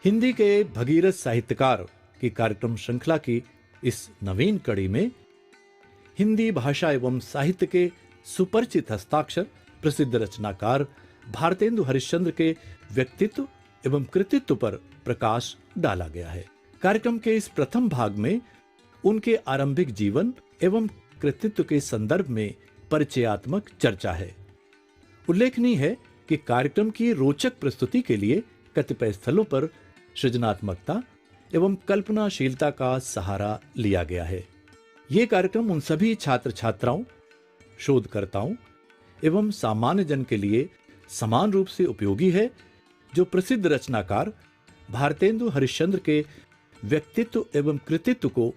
हिंदी के भगीरथ साहित्यकार की कार्यक्रम श्रृंखला की इस नवीन कड़ी में हिंदी भाषा एवं साहित्य के सुपरिचित हस्ताक्षर प्रसिद्ध रचनाकार भारतेंदु हरिश्चंद्र के व्यक्तित्व एवं कृतित्व पर प्रकाश डाला गया है। कार्यक्रम के इस प्रथम भाग में उनके आरंभिक जीवन एवं कृतित्व के संदर्भ में परिचयात्मक चर्चा है। उल्लेखनीय है कि कार्यक्रम की रोचक प्रस्तुति के लिए कतिपय स्थलों पर सृजनात्मकता एवं कल्पनाशीलता का सहारा लिया गया है। ये कार्यक्रम उन सभी छात्र छात्राओं, शोधकर्ताओं एवं सामान्य जन के लिए समान रूप से उपयोगी है जो प्रसिद्ध रचनाकार भारतेंदु हरिश्चंद्र के व्यक्तित्व एवं कृतित्व को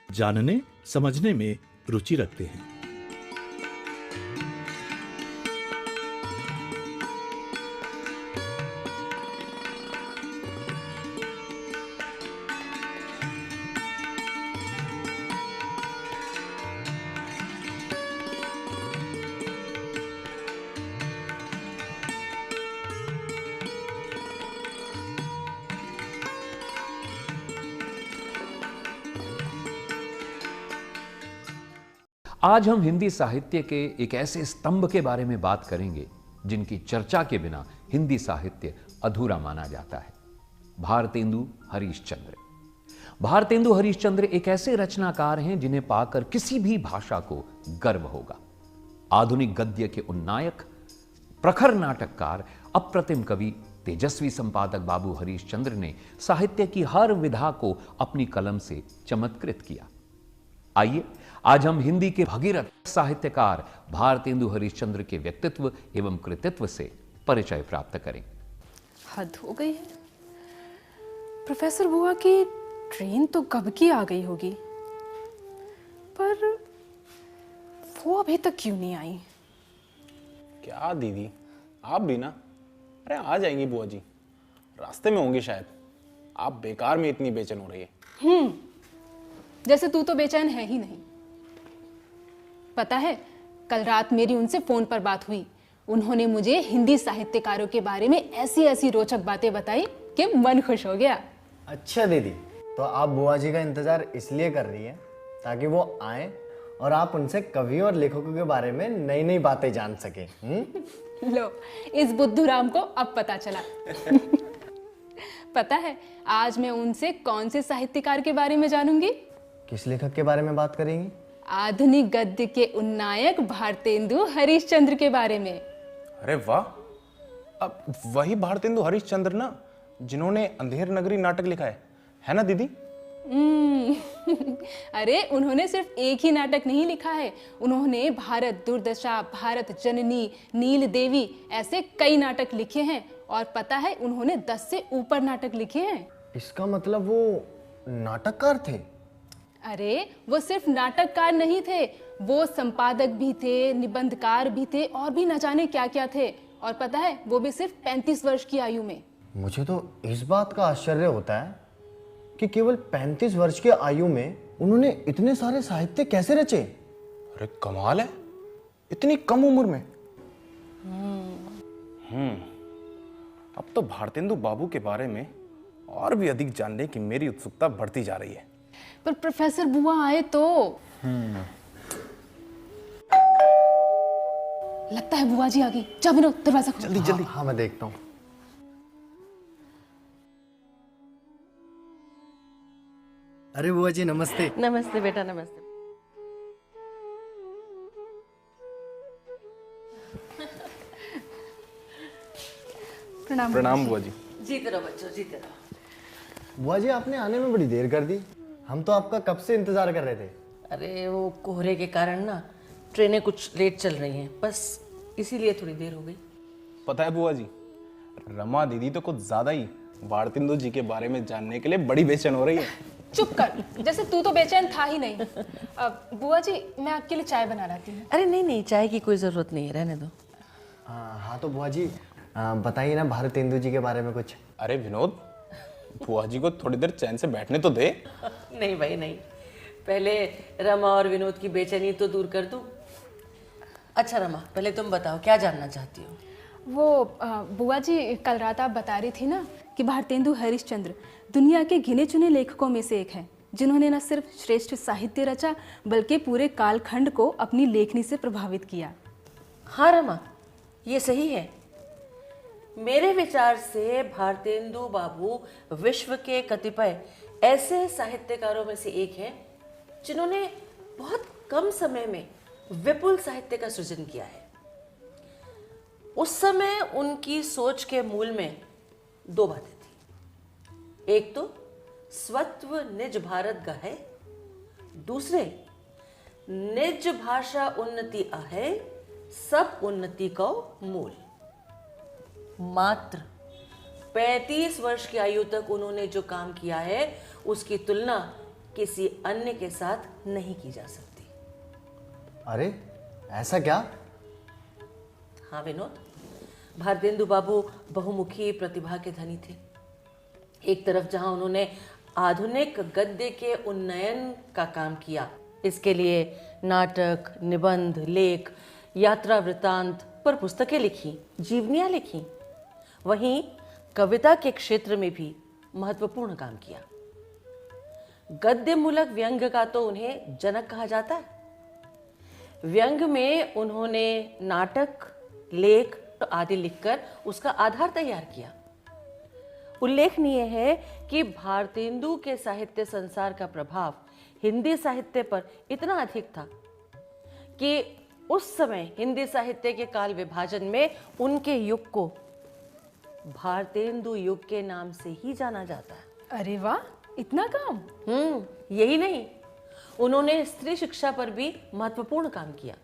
जानने समझने में रुचि रखते हैं। आज हम हिंदी साहित्य के एक ऐसे स्तंभ के बारे में बात करेंगे जिनकी चर्चा के बिना हिंदी साहित्य अधूरा माना जाता है। भारतेंदु हरिश्चंद्र। भारतेंदु हरिश्चंद्र एक ऐसे रचनाकार हैं जिन्हें पाकर किसी भी भाषा को गर्व होगा। आधुनिक गद्य के उन्नायक, प्रखर नाटककार, अप्रतिम कवि, तेजस्वी संपादक बाबू हरिश्चंद्र ने साहित्य की हर विधा को अपनी कलम से चमत्कृत किया। आइए आज हम हिंदी के भगीरथ साहित्यकार भारतेंदु हरिश्चंद्र के व्यक्तित्व एवं कृतित्व से परिचय प्राप्त करें। हद हो गई है। प्रोफेसर बुआ की ट्रेन तो कब की आ गई होगी, पर वो अभी तक क्यों नहीं आई? क्या दीदी, आप भी ना? अरे आ जाएंगी बुआ जी, रास्ते में होंगी शायद। आप बेकार में इतनी बेचैन हो रही है। जैसे तू तो बेचैन है ही नहीं। पता है, कल रात मेरी उनसे फोन पर बात हुई। उन्होंने मुझे हिंदी साहित्यकारों के बारे में ऐसी ऐसी रोचक बातें बताई कि मन खुश हो गया। अच्छा दीदी, तो आप बुआ जी का इंतजार इसलिए कर रही हैं ताकि वो आए और आप उनसे कवि और लेखकों के बारे में नई नई बातें जान सकें। लो, इस बुद्धू राम को अब पता चला। पता है आज मैं उनसे कौन से साहित्यकार के बारे में जानूंगी? किस लेखक के बारे में बात करेंगी? आधुनिक गद्य के उन्नायक भारतेंदु हरिश्चंद्र के बारे में। अरे वाह, अब वही भारतेंदु हरिश्चंद्र ना जिन्होंने अंधेर नगरी नाटक लिखा है ना दीदी? अरे उन्होंने सिर्फ एक ही नाटक नहीं लिखा है, उन्होंने भारत दुर्दशा, भारत जननी, नील देवी ऐसे कई नाटक लिखे हैं। और पता है उन्होंने 10 से ऊपर नाटक लिखे हैं। इसका मतलब वो नाटककार थे? अरे वो सिर्फ नाटककार नहीं थे, वो संपादक भी थे, निबंधकार भी थे और भी न जाने क्या क्या थे। और पता है वो भी सिर्फ 35 वर्ष की आयु में। मुझे तो इस बात का आश्चर्य होता है कि केवल 35 वर्ष की आयु में उन्होंने इतने सारे साहित्य कैसे रचे। अरे कमाल है, इतनी कम उम्र में। अब तो भारतेंदु बाबू के बारे में और भी अधिक जानने की मेरी उत्सुकता बढ़ती जा रही है। पर प्रोफेसर बुआ आए तो लगता है बुआ जी आ गई। जाओ बिनो, दरवाजा खोलो। जल्दी जल्दी। हाँ मैं देखता हूँ। अरे बुआ जी नमस्ते। नमस्ते बेटा, नमस्ते। प्रणाम बुआ जी। जीते रहो बच्चों, जीते रहो। बुआ जी आपने आने में बड़ी देर कर दी, हम तो आपका कब से इंतजार कर रहे थे। अरे वो कोहरे के कारण ना ट्रेनें कुछ लेट चल रही हैं, बस इसीलिए थोड़ी देर हो गई। पता है बुआ जी, रमा दीदी तो कुछ ज्यादा ही भारतेंदु जी के बारे में जानने के लिए बड़ी बेचैन हो रही है। चुप कर, जैसे तू तो बेचैन था ही नहीं। बुआ जी मैं आपके लिए चाय बना लाती हूँ। अरे नहीं नहीं, चाय की कोई ज़रूरत नहीं है, रहने दो। हाँ तो बुआ जी बताइए ना भारतेंदु जी के बारे में कुछ। अरे विनोद, बुआ जी को थोड़ी देर चैन से बैठने तो दे। नहीं भाई नहीं, पहले रमा और विनोद की बेचैनी तो दूर कर दूं। अच्छा रमा, पहले तुम बताओ क्या जानना चाहती हो? वो बुआ जी कल रात आप बता रही थी ना कि कि भारतेंदु हरिश्चंद्र दुनिया के गिने चुने लेखकों में से एक हैं, जिन्होंने न सिर्फ श्रेष्ठ साहित्य रचा बल्कि पूरे कालखंड को अपनी लेखनी से प्रभावित किया। हाँ रमा, ये सही है। मेरे विचार से भारतेंदु बाबू विश्व के कतिपय ऐसे साहित्यकारों में से एक हैं जिन्होंने बहुत कम समय में विपुल साहित्य का सृजन किया है। उस समय उनकी सोच के मूल में दो बातें थी। एक तो स्वत्व निज भारत गहे, दूसरे निज भाषा उन्नति अहे, सब उन्नति को मूल। मात्र 35 वर्ष की आयु तक उन्होंने जो काम किया है उसकी तुलना किसी अन्य के साथ नहीं की जा सकती। अरे ऐसा क्या? हाँ विनोद, भारतेंदु बाबू बहुमुखी प्रतिभा के धनी थे। एक तरफ जहां उन्होंने आधुनिक गद्य के उन्नयन का काम किया, इसके लिए नाटक, निबंध, लेख, यात्रा वृत्तांत पर पुस्तकें लिखी, जीवनियां लिखी, वहीं कविता के क्षेत्र में भी महत्वपूर्ण काम किया। गद्य मूलक व्यंग्य का तो उन्हें जनक कहा जाता है। व्यंग्य में उन्होंने नाटक, लेख आदि लिखकर उसका आधार तैयार किया। उल्लेखनीय है कि भारतेंदु के साहित्य संसार का प्रभाव हिंदी साहित्य पर इतना अधिक था कि उस समय हिंदी साहित्य के काल विभाजन में उनके युग को भारतेंदु युग के नाम से ही जाना जाता है। अरे वाह, इतना काम! यही नहीं, उन्होंने स्त्री शिक्षा पर भी महत्वपूर्ण काम किया।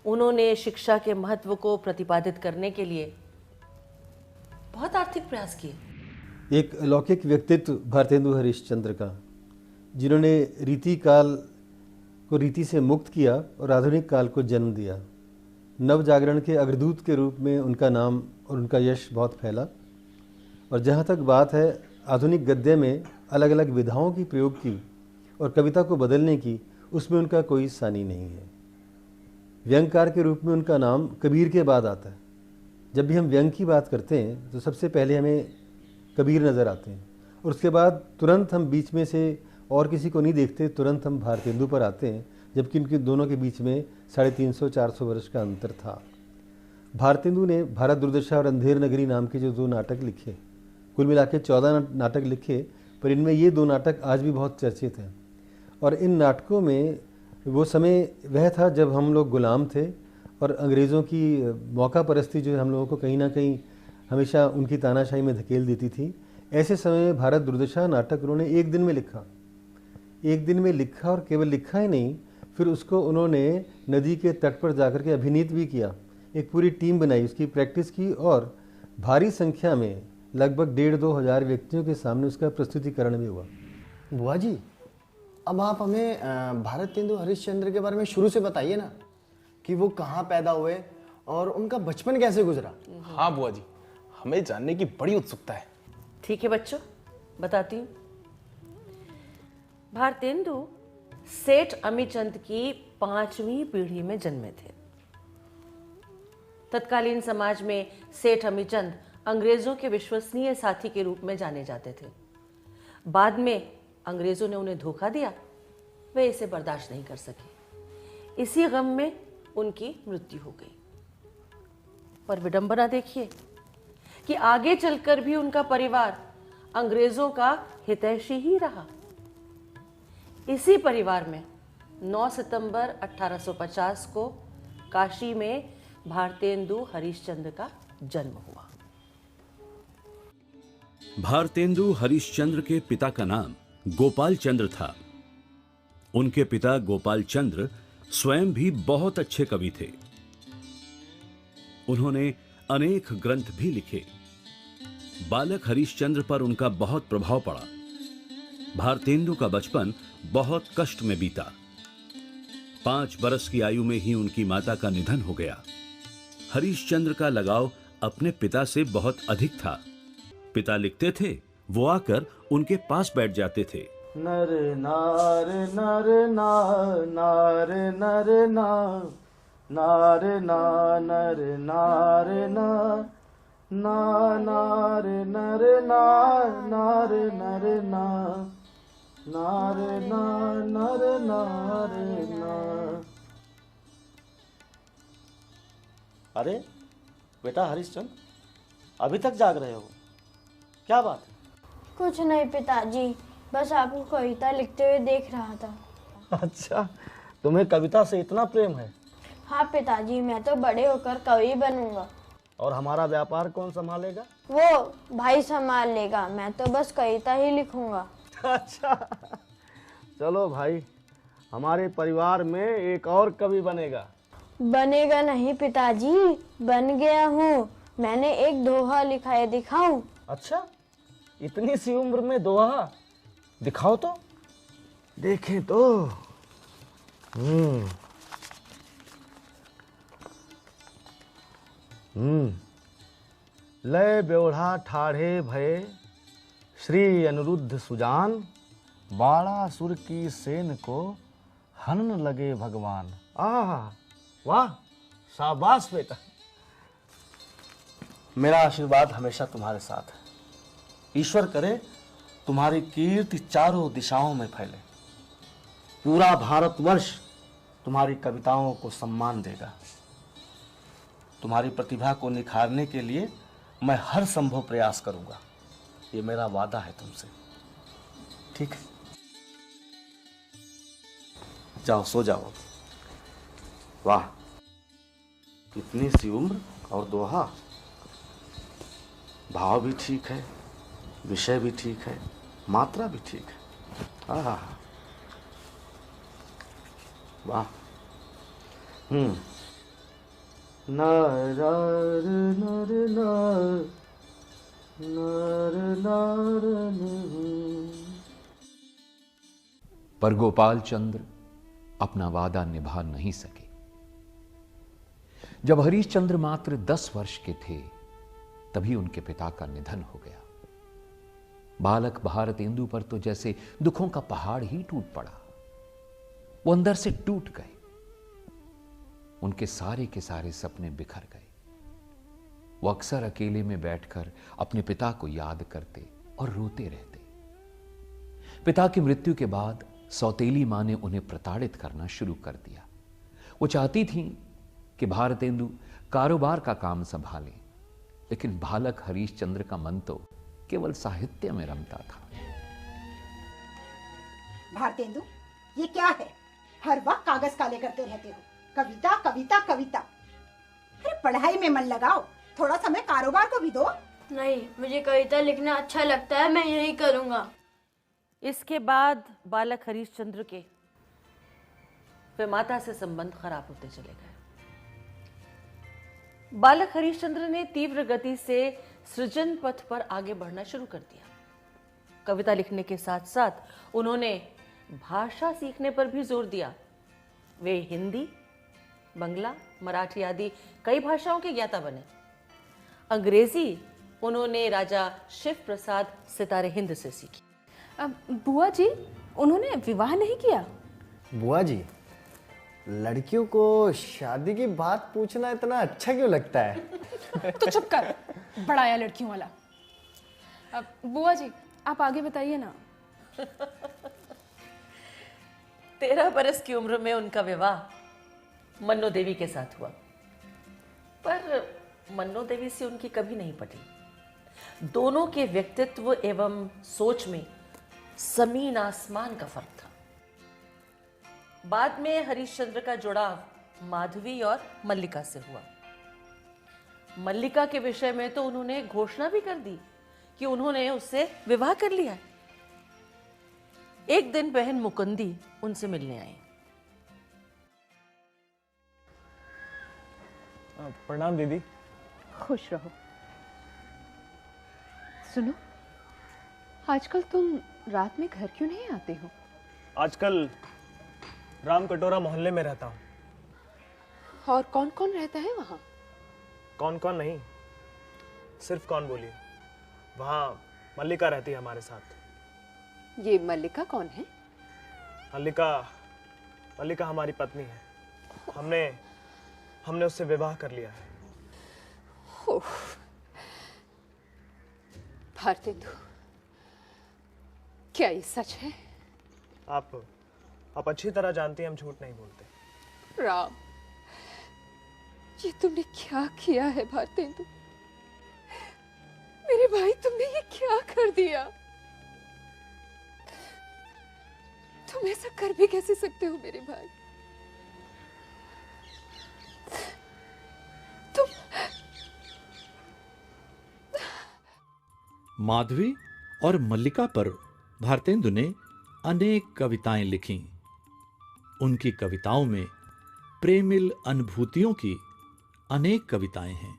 उन्होंने शिक्षा के महत्व को प्रतिपादित करने के लिए बहुत आर्थिक प्रयास किए। एक अलौकिक व्यक्तित्व भारतेंदु हरिश्चंद्र का, जिन्होंने रीति काल को रीति से मुक्त किया और आधुनिक काल को जन्म दिया। नव जागरण के अग्रदूत के रूप में उनका नाम और उनका यश बहुत फैला। और जहाँ तक बात है आधुनिक गद्य में अलग अलग विधाओं की प्रयोग की और कविता को बदलने की, उसमें उनका कोई सानी नहीं है। व्यंग्यकार के रूप में उनका नाम कबीर के बाद आता है। जब भी हम व्यंग की बात करते हैं तो सबसे पहले हमें कबीर नज़र आते हैं और उसके बाद तुरंत हम बीच में से और किसी को नहीं देखते, तुरंत हम भारतेंदु पर आते हैं, जबकि उनके दोनों के बीच में 350-400 वर्ष का अंतर था। भारतेंदु ने भारत दुर्दशा और अंधेर नगरी नाम के जो 2 नाटक लिखे, कुल मिला के 14 नाटक लिखे, पर इनमें ये 2 नाटक आज भी बहुत चर्चित हैं। और इन नाटकों में वो समय वह था जब हम लोग गुलाम थे और अंग्रेज़ों की मौका परस्ती जो है हम लोगों को कहीं ना कहीं हमेशा उनकी तानाशाही में धकेल देती थी। ऐसे समय में भारत दुर्दशा नाटक उन्होंने एक दिन में लिखा और केवल लिखा ही नहीं, फिर उसको उन्होंने नदी के तट पर जाकर के अभिनीत भी किया। एक पूरी टीम बनाई, उसकी प्रैक्टिस की और भारी संख्या में लगभग 1,500-2 हज़ार व्यक्तियों के सामने उसका प्रस्तुतिकरण भी हुआ। बुआ जी, अब आप हमें भारतेंदु हरिश्चंद्र के बारे में शुरू से बताइए ना, कि वो कहाँ पैदा हुए और उनका बचपन कैसे गुजरा। हाँ बुआ जी, हमें जानने की बड़ी उत्सुकता है। ठीक है बच्चों, बताती हूँ। भारतेंदु सेठ अमीचंद की 5वीं पीढ़ी में जन्मे थे। तत्कालीन समाज में सेठ अमीचंद अंग्रेजों के विश्वसनीय साथी के रूप में जाने जाते थे। बाद में अंग्रेजों ने उन्हें धोखा दिया, वे इसे बर्दाश्त नहीं कर सके। इसी गम में उनकी मृत्यु हो गई। पर विडंबना देखिए कि आगे चलकर भी उनका परिवार अंग्रेजों का हितैषी ही रहा। इसी परिवार में 9 सितंबर 1850 को काशी में भारतेंदु हरिश्चंद्र का जन्म हुआ। भारतेंदु हरिश्चंद्र के पिता का नाम गोपाल चंद्र था। उनके पिता गोपाल चंद्र स्वयं भी बहुत अच्छे कवि थे। उन्होंने अनेक ग्रंथ भी लिखे। बालक हरिश्चंद्र पर उनका बहुत प्रभाव पड़ा। भारतेंदु का बचपन बहुत कष्ट में बीता। 5 बरस की आयु में ही उनकी माता का निधन हो गया। हरिश्चंद्र का लगाव अपने पिता से बहुत अधिक था। पिता लिखते थे, वो आकर उनके पास बैठ जाते थे। नर नार नर ना नार नर ना नार ना नर नार ना ना नार नर ना नार नर ना नार ना नर नार ना। अरे बेटा हरिश्चंद्र, अभी तक जाग रहे हो, क्या बात है? कुछ नहीं पिताजी, बस आपको कविता लिखते हुए देख रहा था। अच्छा, तुम्हें कविता से इतना प्रेम है? हाँ पिताजी, मैं तो बड़े होकर कवि बनूंगा। और हमारा व्यापार कौन संभालेगा? वो भाई संभाल लेगा, मैं तो बस कविता ही लिखूंगा। अच्छा, चलो भाई, हमारे परिवार में एक और कवि बनेगा। बनेगा नहीं पिताजी, बन गया हूँ। मैंने एक दोहा लिखा है, दिखाऊं? अच्छा, इतनी सी उम्र में दोहा? दिखाओ तो देखें तो। लय ब्योढ़ा ठाढ़े भये श्री अनिरुद्ध सुजान, बाणासुर की सेन को हनन लगे भगवान। आह वाह, शाबाश बेटा। मेरा आशीर्वाद हमेशा तुम्हारे साथ है। ईश्वर करे तुम्हारी कीर्ति चारों दिशाओं में फैले। पूरा भारतवर्ष तुम्हारी कविताओं को सम्मान देगा। तुम्हारी प्रतिभा को निखारने के लिए मैं हर संभव प्रयास करूंगा, ये मेरा वादा है तुमसे। ठीक है, जाओ सो जाओ। वाह, इतनी सी उम्र और दोहा। भाव भी ठीक है, विषय भी ठीक है, मात्रा भी ठीक है। आहा, वाह। नर नर नर नर नर नर। पर गोपाल चंद्र अपना वादा निभा नहीं सके। जब हरिश्चंद्र मात्र 10 वर्ष के थे, तभी उनके पिता का निधन हो गया। बालक भारतेंदु पर तो जैसे दुखों का पहाड़ ही टूट पड़ा। वो अंदर से टूट गए। उनके सारे के सारे सपने बिखर गए। वो अक्सर अकेले में बैठकर अपने पिता को याद करते और रोते रहते। पिता की मृत्यु के बाद सौतेली मां ने उन्हें प्रताड़ित करना शुरू कर दिया। वो चाहती थी कि भारतेंदु कारोबार का काम संभालें, लेकिन बालक हरिश्चंद्र का मन तो केवल साहित्य में रमता था। भारतेंदु, ये क्या है? हर वक्त कागज काले करते रहते हो। कविता कविता कविता। अरे पढ़ाई में मन लगाओ, थोड़ा समय कारोबार को भी दो। नहीं, मुझे कविता लिखना अच्छा लगता है, मैं यही करूंगा। इसके बाद बालक हरिश्चंद्र के वे माता से संबंध खराब होते चले गए। बालक हरिश्चंद्र ने तीव्र गति से सृजन पथ पर आगे बढ़ना शुरू कर दिया। कविता लिखने के साथ साथ उन्होंने भाषा सीखने पर भी जोर दिया। वे हिंदी, बंगला, मराठी आदि कई भाषाओं के ज्ञाता बने। अंग्रेजी उन्होंने राजा शिव प्रसाद सितारे हिंद से सीखी। अब बुआ जी, उन्होंने विवाह नहीं किया? बुआ जी, लड़कियों को शादी की बात पूछना इतना अच्छा क्यों लगता है? तो चुप कर, बड़ा आया लड़कियों वाला। अब बुआ जी, आप आगे बताइए ना। 13 बरस की उम्र में उनका विवाह मन्नो देवी के साथ हुआ, पर मन्नो देवी से उनकी कभी नहीं पटी। दोनों के व्यक्तित्व एवं सोच में जमीन आसमान का फर्क था। बाद में हरिश्चंद्र का जुड़ाव माधवी और मल्लिका से हुआ। मल्लिका के विषय में तो उन्होंने घोषणा भी कर दी कि उन्होंने उससे विवाह कर लिया। एक दिन बहन मुकुंदी उनसे मिलने आई। प्रणाम दीदी। खुश रहो। सुनो, आजकल तुम रात में घर क्यों नहीं आते हो? आजकल राम कटोरा मोहल्ले में रहता हूँ। और कौन कौन रहता है वहाँ? कौन कौन नहीं, सिर्फ कौन बोलिए। वहाँ मल्लिका रहती है हमारे साथ। ये मल्लिका कौन है? मल्लिका हमारी पत्नी है। हमने उससे विवाह कर लिया है। भारतेंदु, क्या ये सच है? आप अच्छी तरह जानती हैं हम झूठ नहीं बोलते। राम, ये तुमने क्या किया है भारतेंदु? मेरे भाई, तुमने ये क्या कर दिया? तुम ऐसा कर भी कैसे सकते हो मेरे भाई? तुम माधवी और मल्लिका पर भारतेंदु ने अनेक कविताएं लिखीं। उनकी कविताओं में प्रेमिल अनुभूतियों की अनेक कविताएं हैं।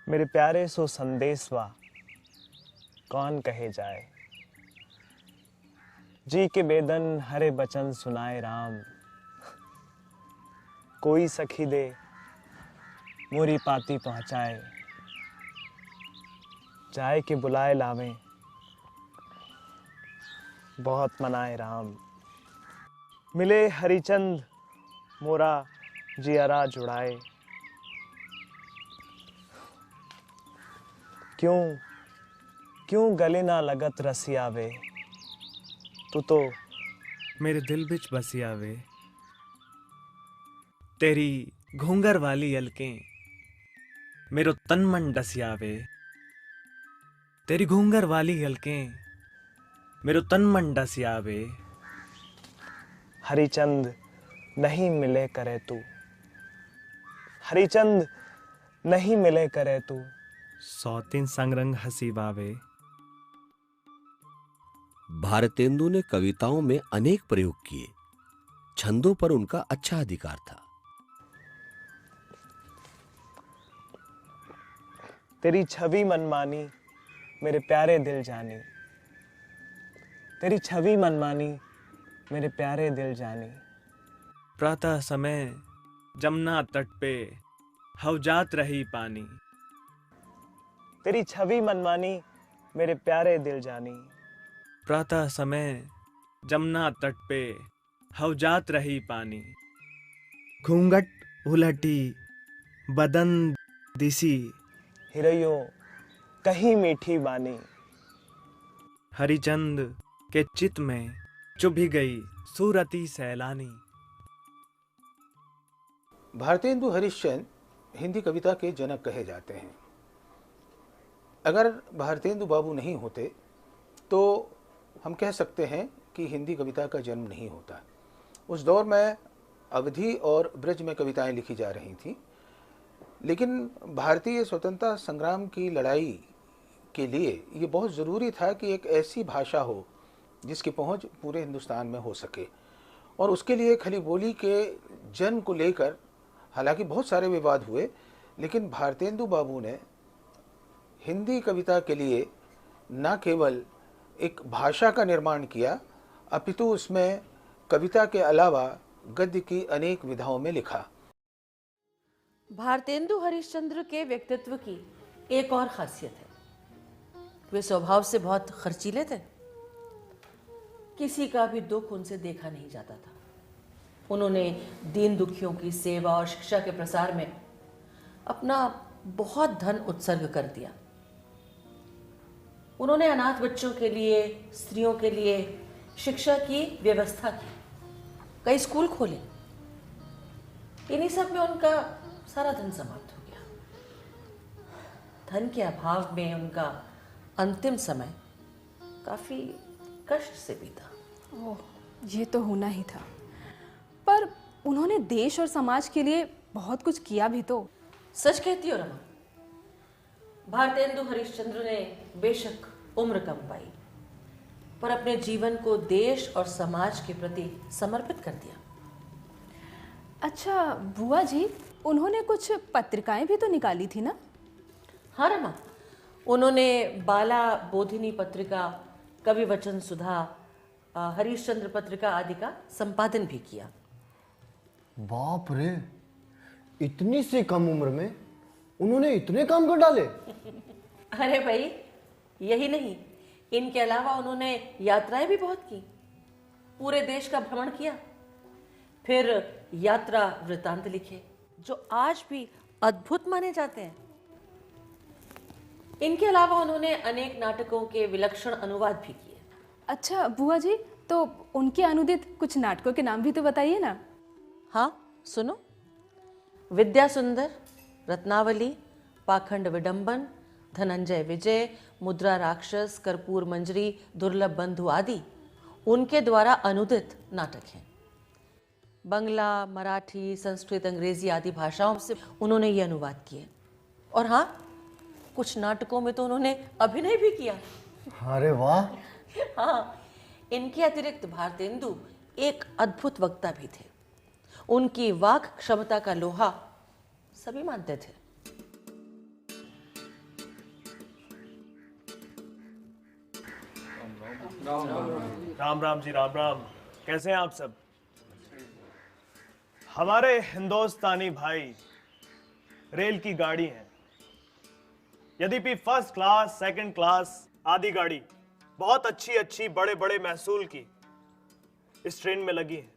मेरे प्यारे सो संदेशवा कौन कहे जाए, जी के बेदन हरे बचन सुनाए राम। कोई सखी दे मोरी पाती पहुंचाए, जाए के बुलाए लावे बहुत मनाए राम। मिले हरिचंद मोरा जियरा जुड़ाए, क्यों क्यों गले ना लगत रसिया वे, तू तो मेरे दिल बिच बसिया वे। तेरी घूंगर वाली अलकें मेरो तन मन डसिया वे, तेरी घूंगर वाली अलकें मेरो तन मन डसिया वे। हरिचंद नहीं मिले करे तू, हरिचंद नहीं मिले करे तू, सौतीन संगरंग हसी बावे। भारतेंदु ने कविताओं में अनेक प्रयोग किए। छंदों पर उनका अच्छा अधिकार था। तेरी छवि मनमानी मेरे प्यारे दिल जानी, तेरी छवि मनमानी मेरे प्यारे दिल जानी। प्रातः समय जमुना तट पे हवजात रही पानी, तेरी छवि मनमानी मेरे प्यारे दिल जानी। प्रातः समय जमुना तट पे हवजात रही पानी, घूंघट उलटी बदन दिसी हिरैयों कहीं मीठी बानी। हरिचंद के चित में चुभी गई सूरती सैलानी। भारतेंदु हरिश्चंद्र हिंदी कविता के जनक कहे जाते हैं। अगर भारतेंदु बाबू नहीं होते तो हम कह सकते हैं कि हिंदी कविता का जन्म नहीं होता। उस दौर में अवधी और ब्रज में कविताएं लिखी जा रही थीं, लेकिन भारतीय स्वतंत्रता संग्राम की लड़ाई के लिए ये बहुत ज़रूरी था कि एक ऐसी भाषा हो जिसकी पहुंच पूरे हिंदुस्तान में हो सके। और उसके लिए खली बोली के जन्म को लेकर हालांकि बहुत सारे विवाद हुए, लेकिन भारतेंदु बाबू ने हिंदी कविता के लिए न केवल एक भाषा का निर्माण किया, अपितु उसमें कविता के अलावा गद्य की अनेक विधाओं में लिखा। भारतेंदु हरिश्चंद्र के व्यक्तित्व की एक और खासियत है, वे स्वभाव से बहुत खर्चीले थे। किसी का भी दुख उनसे देखा नहीं जाता था। उन्होंने दीन दुखियों की सेवा और शिक्षा के प्रसार में अपना बहुत धन उत्सर्ग कर दिया। उन्होंने अनाथ बच्चों के लिए, स्त्रियों के लिए शिक्षा की व्यवस्था की, कई स्कूल खोले। इन्हीं सब में उनका सारा धन समाप्त हो गया। धन के अभाव में उनका अंतिम समय काफी कष्ट से बीता। ओह, ये तो होना ही था। पर उन्होंने देश और समाज के लिए बहुत कुछ किया भी तो। सच कहती हो रमा, भारतेंदु हरिश्चंद्र ने बेशक उम्र कम पाई, पर अपने जीवन को देश और समाज के प्रति समर्पित कर दिया। अच्छा बुआ जी, उन्होंने कुछ पत्रिकाएं भी तो निकाली थी ना? हाँ रमा, उन्होंने बाला बोधिनी पत्रिका, कवि वचन सुधा, हरिश्चंद्र पत्रिका आदि का संपादन भी किया। बाप रे, इतनी सी कम उम्र में उन्होंने इतने काम कर डाले। अरे भाई, यही नहीं, इनके अलावा उन्होंने यात्राएं भी बहुत की। पूरे देश का भ्रमण किया, फिर यात्रा वृतांत लिखे जो आज भी अद्भुत माने जाते हैं। इनके अलावा उन्होंने अनेक नाटकों के विलक्षण अनुवाद भी किए। अच्छा बुआ जी, तो उनके अनुदित कुछ नाटकों के नाम भी तो बताइए ना। हाँ सुनो, विद्या सुंदर, रत्नावली, पाखंड विडंबन, धनंजय विजय, मुद्रा राक्षस, कर्पूर मंजरी, दुर्लभ बंधु आदि उनके द्वारा अनुदित नाटक हैं। बंगला, मराठी, संस्कृत, अंग्रेजी आदि भाषाओं से उन्होंने ये अनुवाद किए। और हाँ, कुछ नाटकों में तो उन्होंने अभिनय भी किया। अरे वाह। हाँ, इनके अतिरिक्त भारतेंदु एक अद्भुत वक्ता भी थे। उनकी वाक क्षमता का लोहा सभी मानते थे। राम राम जी, राम राम। कैसे हैं आप सब? हमारे हिंदुस्तानी भाई रेल की गाड़ी हैं। यद्यपि फर्स्ट क्लास, सेकंड क्लास आदि गाड़ी बहुत अच्छी अच्छी बड़े बड़े महसूल की इस ट्रेन में लगी है,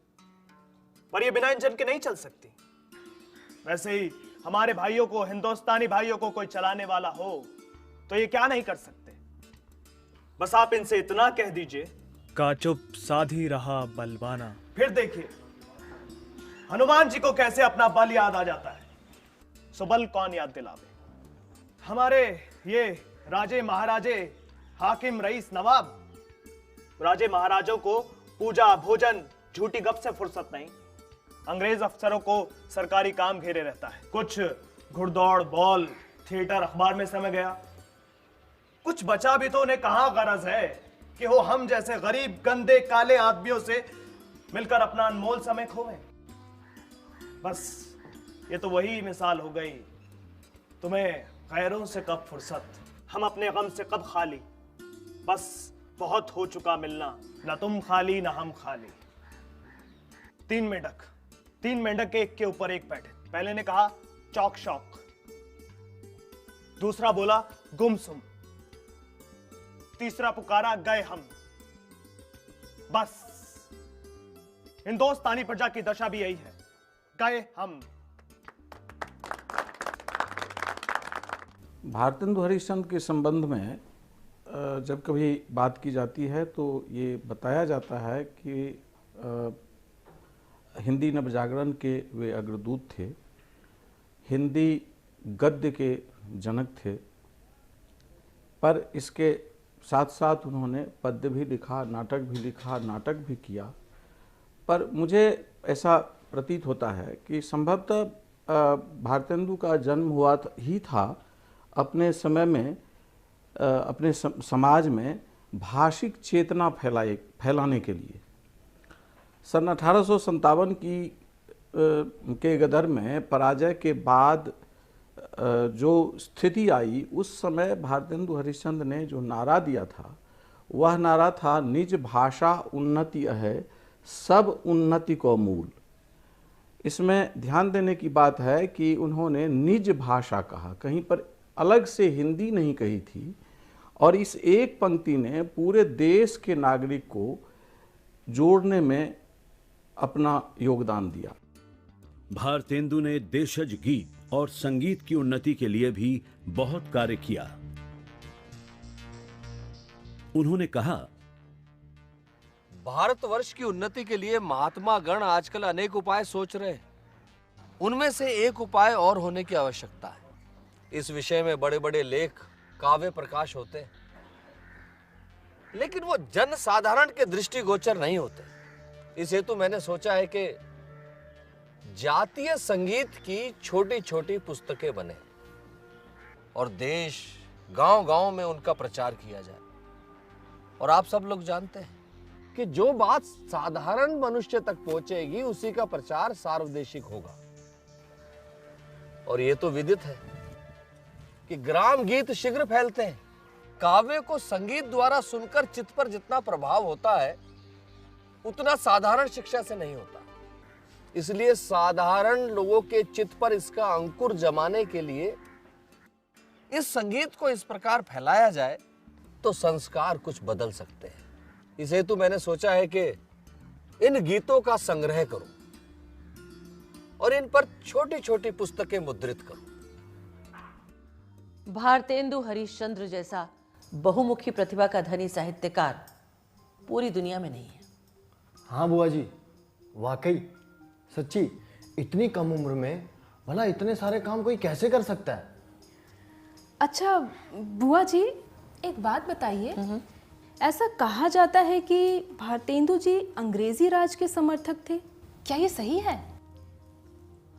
पर ये बिना इंजन के नहीं चल सकती। वैसे ही हमारे भाइयों को, हिंदुस्तानी भाइयों को कोई चलाने वाला हो तो ये क्या नहीं कर सकते। बस आप इनसे इतना कह दीजिए, का चुप साधी रहा बलवाना। फिर देखिए हनुमान जी को कैसे अपना बल याद आ जाता है। सो बल कौन याद दिलावे। हमारे ये राजे महाराजे, हाकिम रईस नवाब, राजे महाराजों को पूजा भोजन झूठी गप से फुर्सत नहीं। अंग्रेज अफसरों को सरकारी काम घेरे रहता है। कुछ घुड़दौड़, बॉल, थिएटर, अखबार में समय गया। कुछ बचा भी तो उन्हें कहां गरज है कि वो हम जैसे गरीब, गंदे, काले आदमियों से मिलकर अपना अनमोल समय खोवें। बस ये तो वही मिसाल हो गई। तुम्हें गैरों से कब फुर्सत, हम अपने गम से कब खाली। बस बहुत हो चुका मिलना, न तुम खाली न हम खाली। तीन मेंढक एक के ऊपर एक बैठे। पहले ने कहा चौक शौक, दूसरा बोला गुमसुम, तीसरा पुकारा गए हम। बस हिंदुस्तानी प्रजा की दशा भी यही है, गए हम। भारतेंदु हरिश्चंद्र के संबंध में जब कभी बात की जाती है तो ये बताया जाता है कि हिंदी नवजागरण के वे अग्रदूत थे, हिंदी गद्य के जनक थे, पर इसके साथ साथ उन्होंने पद्य भी लिखा, नाटक भी लिखा, नाटक भी किया। पर मुझे ऐसा प्रतीत होता है कि संभवतः भारतेंदु का जन्म हुआ ही था अपने समय में, अपने समाज में भाषिक चेतना फैलाने के लिए। सन 1857 के गदर में पराजय के बाद जो स्थिति आई, उस समय भारतेंदु हरिश्चंद्र ने जो नारा दिया था, वह नारा था निज भाषा उन्नति है, सब उन्नति को मूल। इसमें ध्यान देने की बात है कि उन्होंने निज भाषा कहा, कहीं पर अलग से हिंदी नहीं कही थी। और इस एक पंक्ति ने पूरे देश के नागरिक को जोड़ने में अपना योगदान दिया। भारतेंदु ने देशज गीत और संगीत की उन्नति के लिए भी बहुत कार्य किया। उन्होंने कहा, भारतवर्ष की उन्नति के लिए महात्मा गण आजकल अनेक उपाय सोच रहे हैं। उनमें से एक उपाय और होने की आवश्यकता है। इस विषय में बड़े बड़े लेख, काव्य प्रकाश होते हैं, लेकिन वो जन साधारण के दृष्टिगोचर नहीं होते। इस हेतु मैंने सोचा है कि जातीय संगीत की छोटी छोटी पुस्तकें बने और देश गांव-गांव में उनका प्रचार किया जाए। और आप सब लोग जानते हैं कि जो बात साधारण मनुष्य तक पहुंचेगी, उसी का प्रचार सार्वदेशिक होगा। और ये तो विदित है कि ग्राम गीत शीघ्र फैलते हैं। काव्य को संगीत द्वारा सुनकर चित्त पर जितना प्रभाव होता है, उतना साधारण शिक्षा से नहीं होता। इसलिए साधारण लोगों के चित्त पर इसका अंकुर जमाने के लिए इस संगीत को इस प्रकार फैलाया जाए तो संस्कार कुछ बदल सकते हैं। इस हेतु मैंने सोचा है कि इन गीतों का संग्रह करूं और इन पर छोटी छोटी पुस्तकें मुद्रित करूं। भारतेंदु हरिश्चंद्र जैसा बहुमुखी प्रतिभा का धनी साहित्यकार पूरी दुनिया में नहीं है। हाँ बुआ जी, वाकई सच्ची इतनी कम उम्र में भला इतने सारे काम कोई कैसे कर सकता है? अच्छा बुआ जी, एक बात बताइए, ऐसा कहा जाता है कि भारतेंदु जी अंग्रेजी राज के समर्थक थे, क्या ये सही है?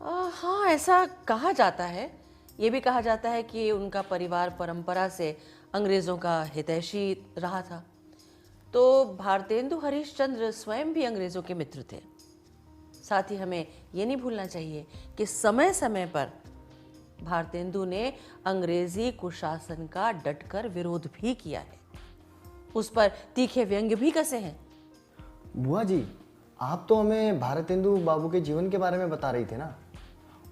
हाँ, ऐसा कहा जाता है। ये भी कहा जाता है कि उनका परिवार परंपरा से अंग्रेज़ों का हितैषी रहा था। तो भारतेंदु हरिश्चंद्र स्वयं भी अंग्रेज़ों के मित्र थे। साथ ही हमें ये नहीं भूलना चाहिए कि समय समय पर भारतेंदु ने अंग्रेजी कुशासन का डटकर विरोध भी किया है, उस पर तीखे व्यंग्य भी कसे हैं। बुआ जी, आप तो हमें भारतेंदु बाबू के जीवन के बारे में बता रही थी ना,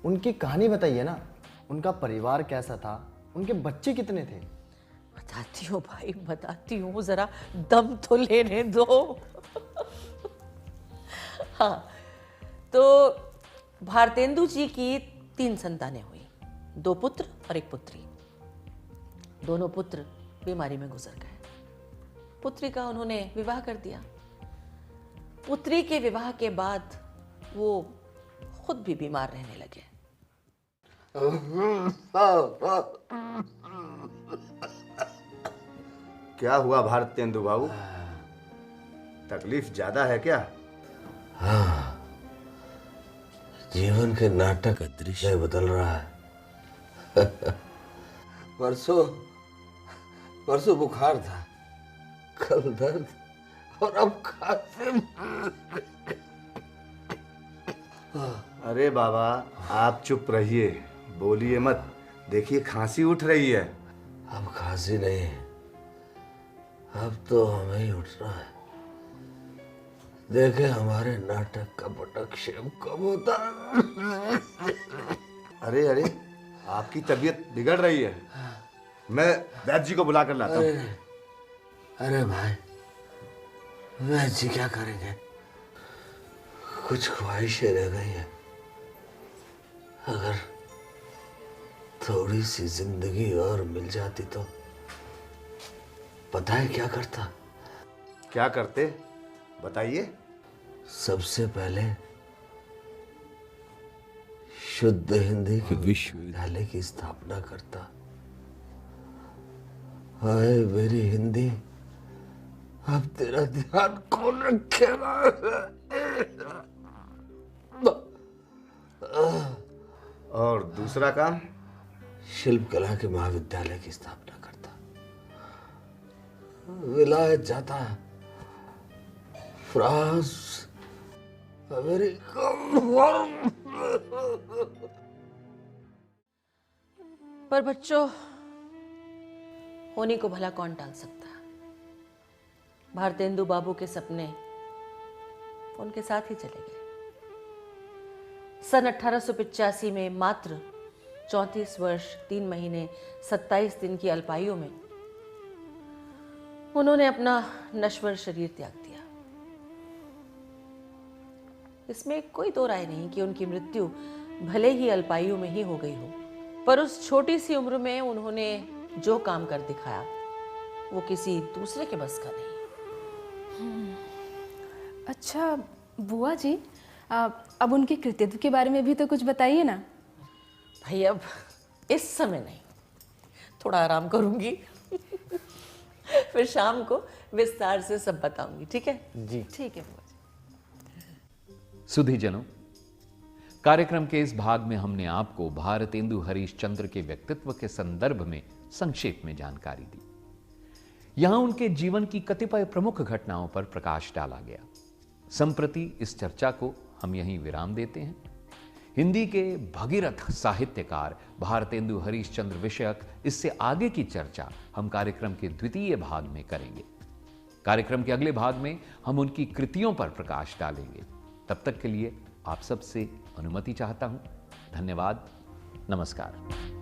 उनकी कहानी बताइए ना, उनका परिवार कैसा था, उनके बच्चे कितने थे? बताती हूँ भाई, बताती हूँ, जरा दम तो लेने दो। हाँ, तो भारतेंदु जी की 3 संतानें हुई, 2 पुत्र और 1 पुत्री। दोनों पुत्र बीमारी में गुजर गए। पुत्री का उन्होंने विवाह कर दिया। पुत्री के विवाह के बाद वो खुद भी बीमार रहने लगे। क्या हुआ भारतेंदु बाबू, तकलीफ ज्यादा है क्या? हाँ, जीवन के नाटक का दृश्य बदल रहा है। परसों बुखार था, कल दर्द और अब खांसी। अरे बाबा, आप चुप रहिए, बोलिए मत, देखिए खांसी उठ रही है। अब खांसी नहीं, अब तो हमें ही उठना है। देखे हमारे नाटक का पटक्षेप कब होता। अरे अरे, आपकी तबीयत बिगड़ रही है, मैं वैद्य जी को बुला कर लाता हूँ। अरे भाई, वैद्य जी क्या करेंगे, कुछ ख्वाहिशें रह गई हैं। अगर थोड़ी सी जिंदगी और मिल जाती तो पता है क्या करता? क्या करते, बताइए। सबसे पहले शुद्ध हिंदी के विश्वविद्यालय की स्थापना करता। हाय मेरी हिंदी, अब तेरा ध्यान कौन रखेगा? और दूसरा काम? शिल्प कला के महाविद्यालय की स्थापना करता। विलायत जाता, फ्रांस, अमेरिका। पर बच्चों, होने को भला कौन टाल सकता? भारतेंदु बाबू के सपने उनके साथ ही चले गए। सन 1885 में मात्र 34 वर्ष 3 महीने 27 दिन की अल्पायु में उन्होंने अपना नश्वर शरीर त्याग दिया। इसमें कोई दो राय नहीं कि उनकी मृत्यु भले ही अल्पायु में ही हो गई हो, पर उस छोटी सी उम्र में उन्होंने जो काम कर दिखाया वो किसी दूसरे के बस का नहीं। अच्छा बुआ जी, अब उनके कृतित्व के बारे में भी तो कुछ बताइए ना। भाई अब इस समय नहीं, थोड़ा आराम करूंगी। फिर शाम को विस्तार से सब बताऊंगी, ठीक है? जी ठीक है बुआ जी। सुधीजनों, कार्यक्रम के इस भाग में हमने आपको भारतेंदु हरिश्चंद्र के व्यक्तित्व के संदर्भ में संक्षेप में जानकारी दी। यहां उनके जीवन की कतिपय प्रमुख घटनाओं पर प्रकाश डाला गया। संप्रति इस चर्चा को हम यहीं विराम देते हैं। हिंदी के भगीरथ साहित्यकार भारतेंदु हरिश्चंद्र विषयक इससे आगे की चर्चा हम कार्यक्रम के द्वितीय भाग में करेंगे। कार्यक्रम के अगले भाग में हम उनकी कृतियों पर प्रकाश डालेंगे। तब तक के लिए आप सबसे अनुमति चाहता हूं। धन्यवाद, नमस्कार।